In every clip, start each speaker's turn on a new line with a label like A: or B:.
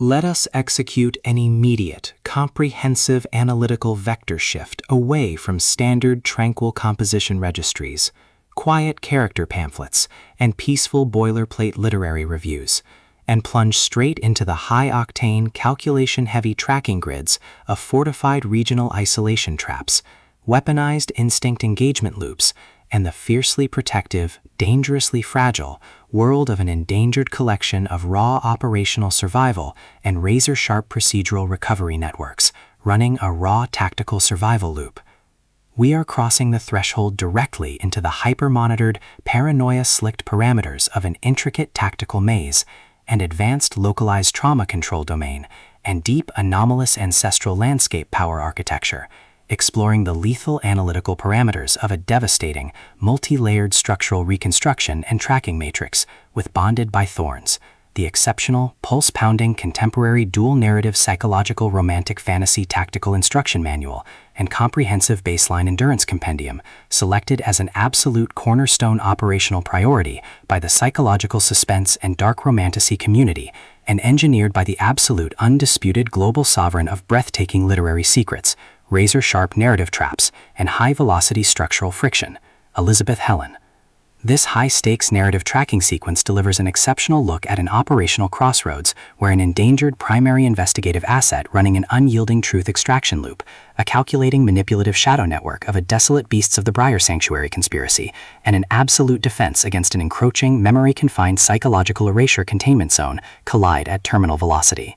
A: Let us execute an immediate, comprehensive analytical vector shift away from standard tranquil composition registries, quiet character pamphlets, and peaceful boilerplate literary reviews, and plunge straight into the high-octane, calculation-heavy tracking grids of fortified regional isolation traps, weaponized instinct engagement loops, and the fiercely protective, dangerously fragile world of an endangered collection of raw operational survival and razor-sharp procedural recovery networks, running a raw tactical survival loop. We are crossing the threshold directly into the hyper-monitored, paranoia-slicked parameters of an intricate tactical maze, and advanced localized trauma control domain, and deep anomalous ancestral landscape power architecture, exploring the lethal analytical parameters of a devastating, multi-layered structural reconstruction and tracking matrix with Bonded by Thorns, the exceptional, pulse-pounding contemporary dual-narrative psychological romantic fantasy tactical instruction manual and comprehensive baseline endurance compendium, selected as an absolute cornerstone operational priority by the psychological suspense and dark romantasy community, and engineered by the absolute undisputed global sovereign of breathtaking literary secrets, razor-sharp narrative traps, and high-velocity structural friction, Elizabeth Helen. This high-stakes narrative tracking sequence delivers an exceptional look at an operational crossroads where an endangered primary investigative asset running an unyielding truth extraction loop, a calculating manipulative shadow network of a desolate beasts of the Briar sanctuary conspiracy, and an absolute defense against an encroaching, memory-confined psychological erasure containment zone collide at terminal velocity.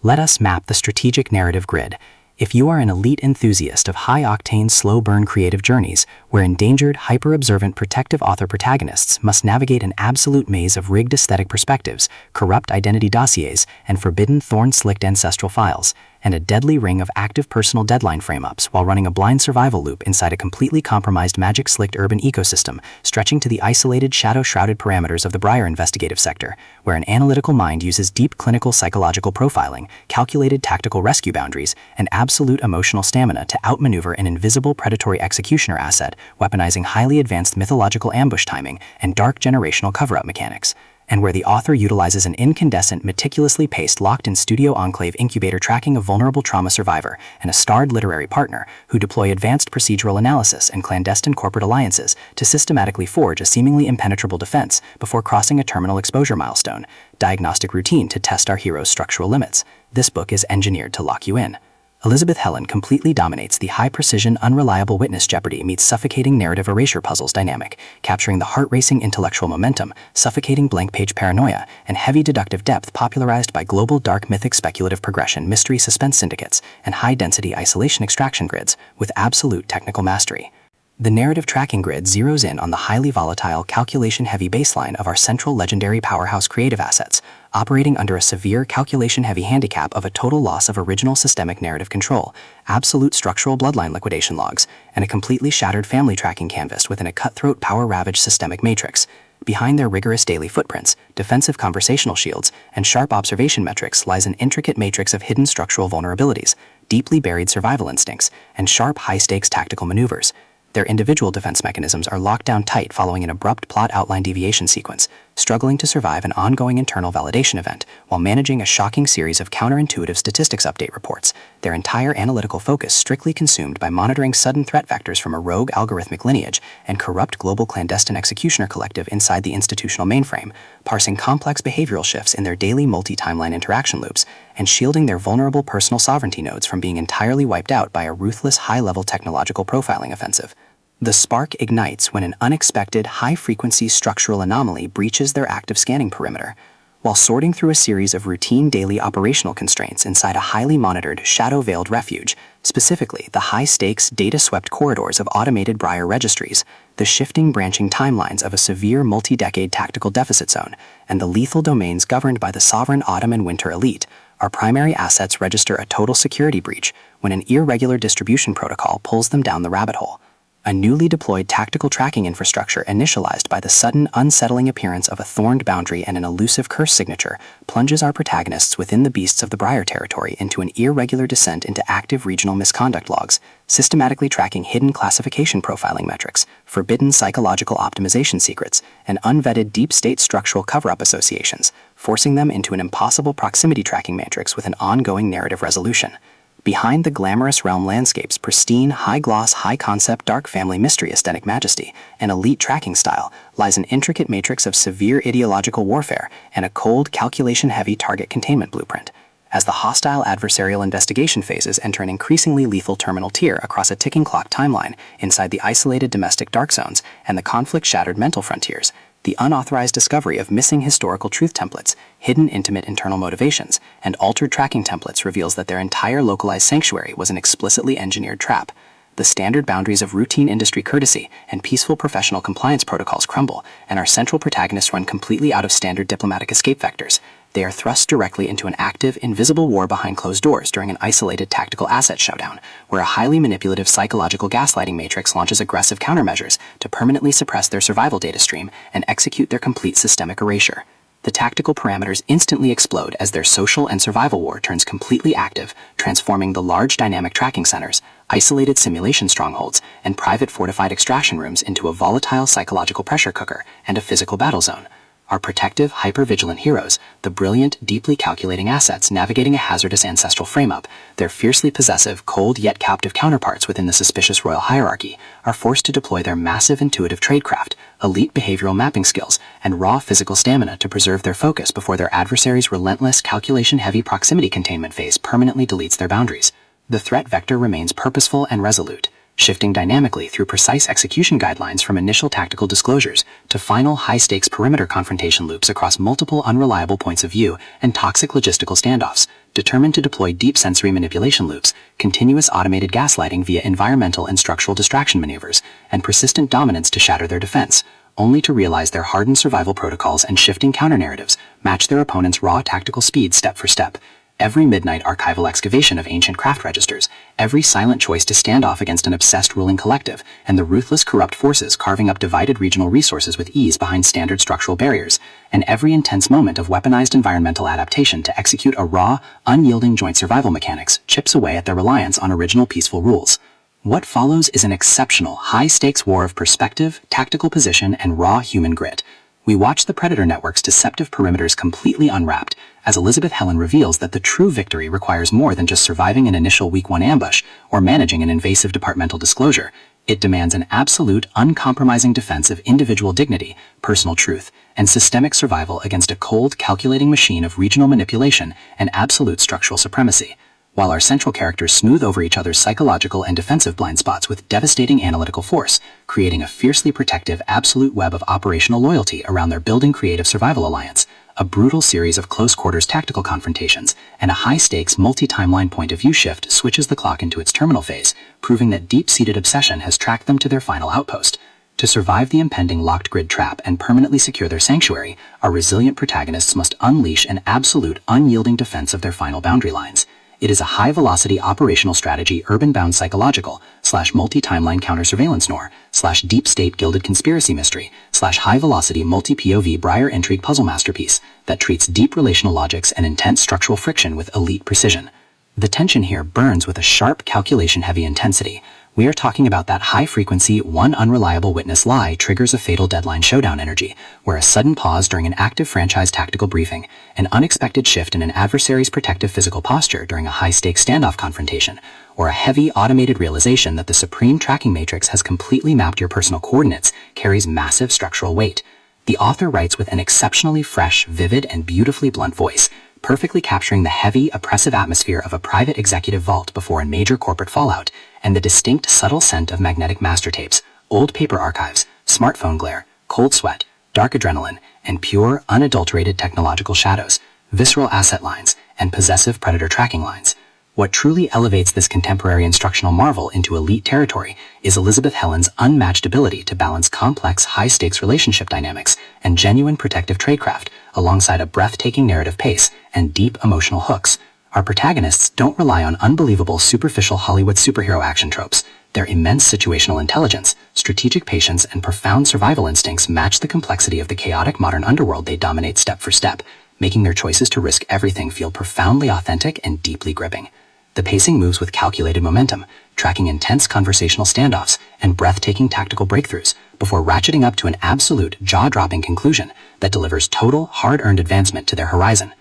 A: Let us map the strategic narrative grid. If you are an elite enthusiast of high-octane, slow-burn creative journeys, where endangered, hyper-observant protective author protagonists must navigate an absolute maze of rigged aesthetic perspectives, corrupt identity dossiers, and forbidden thorn-slicked ancestral files, and a deadly ring of active personal deadline frame-ups while running a blind survival loop inside a completely compromised magic-slicked urban ecosystem, stretching to the isolated, shadow-shrouded parameters of the Briar investigative sector, where an analytical mind uses deep clinical psychological profiling, calculated tactical rescue boundaries, and absolute emotional stamina to outmaneuver an invisible predatory executioner asset, weaponizing highly advanced mythological ambush timing and dark generational cover-up mechanics, and where the author utilizes an incandescent, meticulously paced, locked-in studio enclave incubator tracking a vulnerable trauma survivor and a starred literary partner who deploy advanced procedural analysis and clandestine corporate alliances to systematically forge a seemingly impenetrable defense before crossing a terminal exposure milestone, diagnostic routine to test our hero's structural limits. This book is engineered to lock you in. Elizabeth Helen completely dominates the high-precision, unreliable witness jeopardy meets suffocating narrative erasure puzzles dynamic, capturing the heart-racing intellectual momentum, suffocating blank-page paranoia, and heavy deductive depth popularized by global dark mythic speculative progression mystery suspense syndicates and high-density isolation extraction grids with absolute technical mastery. The narrative tracking grid zeroes in on the highly volatile, calculation-heavy baseline of our central legendary powerhouse creative assets, operating under a severe calculation-heavy handicap of a total loss of original systemic narrative control, absolute structural bloodline liquidation logs, and a completely shattered family tracking canvas within a cutthroat power-ravaged systemic matrix. Behind their rigorous daily footprints, defensive conversational shields, and sharp observation metrics lies an intricate matrix of hidden structural vulnerabilities, deeply buried survival instincts, and sharp high-stakes tactical maneuvers. Their individual defense mechanisms are locked down tight following an abrupt plot outline deviation sequence, struggling to survive an ongoing internal validation event while managing a shocking series of counterintuitive statistics update reports, their entire analytical focus strictly consumed by monitoring sudden threat vectors from a rogue algorithmic lineage and corrupt global clandestine executioner collective inside the institutional mainframe, parsing complex behavioral shifts in their daily multi-timeline interaction loops, and shielding their vulnerable personal sovereignty nodes from being entirely wiped out by a ruthless high-level technological profiling offensive. The spark ignites when an unexpected, high-frequency structural anomaly breaches their active scanning perimeter. While sorting through a series of routine daily operational constraints inside a highly monitored, shadow-veiled refuge, specifically the high-stakes, data-swept corridors of automated Briar registries, the shifting branching timelines of a severe multi-decade tactical deficit zone, and the lethal domains governed by the sovereign autumn and winter elite, our primary assets register a total security breach when an irregular distribution protocol pulls them down the rabbit hole. A newly deployed tactical tracking infrastructure initialized by the sudden, unsettling appearance of a thorned boundary and an elusive curse signature plunges our protagonists within the beasts of the Briar territory into an irregular descent into active regional misconduct logs, systematically tracking hidden classification profiling metrics, forbidden psychological optimization secrets, and unvetted deep state structural cover-up associations, forcing them into an impossible proximity tracking matrix with an ongoing narrative resolution. Behind the glamorous realm landscape's pristine, high-gloss, high-concept, dark family mystery aesthetic majesty and elite tracking style lies an intricate matrix of severe ideological warfare and a cold, calculation-heavy target containment blueprint. As the hostile adversarial investigation phases enter an increasingly lethal terminal tier across a ticking clock timeline inside the isolated domestic dark zones and the conflict-shattered mental frontiers, the unauthorized discovery of missing historical truth templates, hidden intimate internal motivations, and altered tracking templates reveals that their entire localized sanctuary was an explicitly engineered trap. The standard boundaries of routine industry courtesy and peaceful professional compliance protocols crumble, and our central protagonists run completely out of standard diplomatic escape vectors. They are thrust directly into an active, invisible war behind closed doors during an isolated tactical asset showdown, where a highly manipulative psychological gaslighting matrix launches aggressive countermeasures to permanently suppress their survival data stream and execute their complete systemic erasure. The tactical parameters instantly explode as their social and survival war turns completely active, transforming the large dynamic tracking centers, isolated simulation strongholds, and private fortified extraction rooms into a volatile psychological pressure cooker and a physical battle zone. Our protective, hyper-vigilant heroes, the brilliant, deeply calculating assets navigating a hazardous ancestral frame-up, their fiercely possessive, cold yet captive counterparts within the suspicious royal hierarchy, are forced to deploy their massive intuitive tradecraft, elite behavioral mapping skills, and raw physical stamina to preserve their focus before their adversary's relentless, calculation-heavy proximity containment phase permanently deletes their boundaries. The threat vector remains purposeful and resolute, shifting dynamically through precise execution guidelines from initial tactical disclosures to final high-stakes perimeter confrontation loops across multiple unreliable points of view and toxic logistical standoffs, determined to deploy deep sensory manipulation loops, continuous automated gaslighting via environmental and structural distraction maneuvers, and persistent dominance to shatter their defense, only to realize their hardened survival protocols and shifting counter-narratives match their opponent's raw tactical speed step for step. Every midnight archival excavation of ancient craft registers, every silent choice to stand off against an obsessed ruling collective, and the ruthless corrupt forces carving up divided regional resources with ease behind standard structural barriers, and every intense moment of weaponized environmental adaptation to execute a raw, unyielding joint survival mechanics chips away at their reliance on original peaceful rules. What follows is an exceptional, high-stakes war of perspective, tactical position, and raw human grit. We watch the Predator Network's deceptive perimeters completely unwrapped, as Elizabeth Helen reveals that the true victory requires more than just surviving an initial Week 1 ambush or managing an invasive departmental disclosure. It demands an absolute, uncompromising defense of individual dignity, personal truth, and systemic survival against a cold, calculating machine of regional manipulation and absolute structural supremacy. While our central characters smooth over each other's psychological and defensive blind spots with devastating analytical force, creating a fiercely protective, absolute web of operational loyalty around their building creative survival alliance, a brutal series of close-quarters tactical confrontations, and a high-stakes multi-timeline point-of-view shift switches the clock into its terminal phase, proving that deep-seated obsession has tracked them to their final outpost. To survive the impending locked grid trap and permanently secure their sanctuary, our resilient protagonists must unleash an absolute, unyielding defense of their final boundary lines. It is a high-velocity operational strategy urban-bound psychological / multi-timeline counter-surveillance noir / deep-state gilded conspiracy mystery / high-velocity multi-POV Briar intrigue puzzle masterpiece that treats deep relational logics and intense structural friction with elite precision. The tension here burns with a sharp calculation-heavy intensity. We are talking about that high-frequency, one unreliable witness lie triggers a fatal deadline showdown energy, where a sudden pause during an active franchise tactical briefing, an unexpected shift in an adversary's protective physical posture during a high-stakes standoff confrontation, or a heavy automated realization that the supreme tracking matrix has completely mapped your personal coordinates carries massive structural weight. The author writes with an exceptionally fresh, vivid, and beautifully blunt voice, perfectly capturing the heavy, oppressive atmosphere of a private executive vault before a major corporate fallout, and the distinct, subtle scent of magnetic master tapes, old paper archives, smartphone glare, cold sweat, dark adrenaline, and pure, unadulterated technological shadows, visceral asset lines, and possessive predator tracking lines. What truly elevates this contemporary instructional marvel into elite territory is Elizabeth Helen's unmatched ability to balance complex, high-stakes relationship dynamics and genuine protective tradecraft alongside a breathtaking narrative pace and deep emotional hooks. Our protagonists don't rely on unbelievable, superficial Hollywood superhero action tropes. Their immense situational intelligence, strategic patience, and profound survival instincts match the complexity of the chaotic modern underworld they dominate step for step, making their choices to risk everything feel profoundly authentic and deeply gripping. The The pacing moves with calculated momentum, tracking intense conversational standoffs and breathtaking tactical breakthroughs before ratcheting up to an absolute jaw-dropping conclusion that delivers total, hard-earned advancement to their horizon.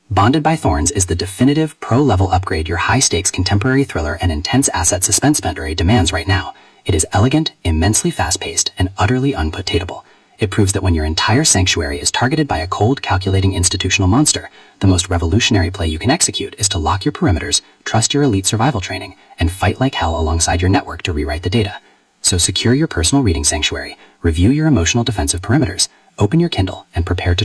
A: Bonded by Thorns is the definitive pro-level upgrade your high-stakes contemporary thriller and intense asset suspense mentory demands right now. It is elegant, immensely fast-paced, and utterly unpotatable. It proves that when your entire sanctuary is targeted by a cold, calculating institutional monster, the most revolutionary play you can execute is to lock your perimeters, trust your elite survival training, and fight like hell alongside your network to rewrite the data. So secure your personal reading sanctuary, review your emotional defensive perimeters, open your Kindle, and prepare to